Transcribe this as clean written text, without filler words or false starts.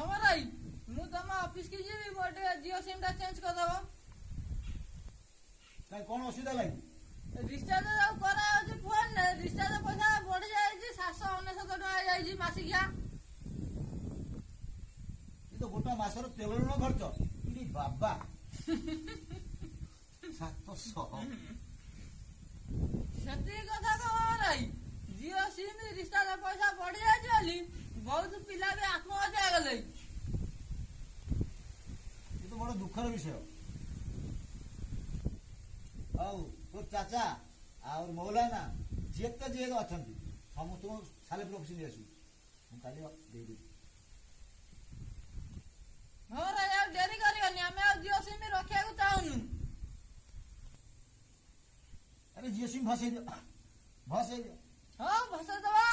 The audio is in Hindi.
हाँ भाई मु तुम ऑफिस की जी गोटे जियो सिम टा चेंज कर दबो कहीं कौन असुविधा लगी रिचार्ज करा फोन रिचार्ज पैसा बढ़ी जाए 799 टका जाए मासिकिया ये तो गोटा मासर तेल ऋण खर्च इरे बाबा 700 सेती कथा कह भाई जियो सिम रिचार्ज पैसा बढ़ी जाए बोली बहुत पिला भी आत्महत्या गले ये तो बड़ा दुखर विषय ଆଉ ତୋ ଚାଚା ଆଉ ମୌଲାନା ଯେତେ ଯିଏ ଅଛନ୍ତି ସମସ୍ତଙ୍କୁ ସାଲେପୁର ଅଫିସ ନେଇ ଆସିବୁ ମୁଁ କାଲି ଦେଇଦେବି ହଁ ରେ ଆଉ ଡେରି କରିବନି ଆମେ ଆଉ ଜିଓ ସିମ୍ ରଖିବାକୁ ଚାହୁଁନୁ ଆରେ ଜିଓ ସିମ୍ ଭସେଇ ଦିଅ ହଁ ଭସେଇ ଦବା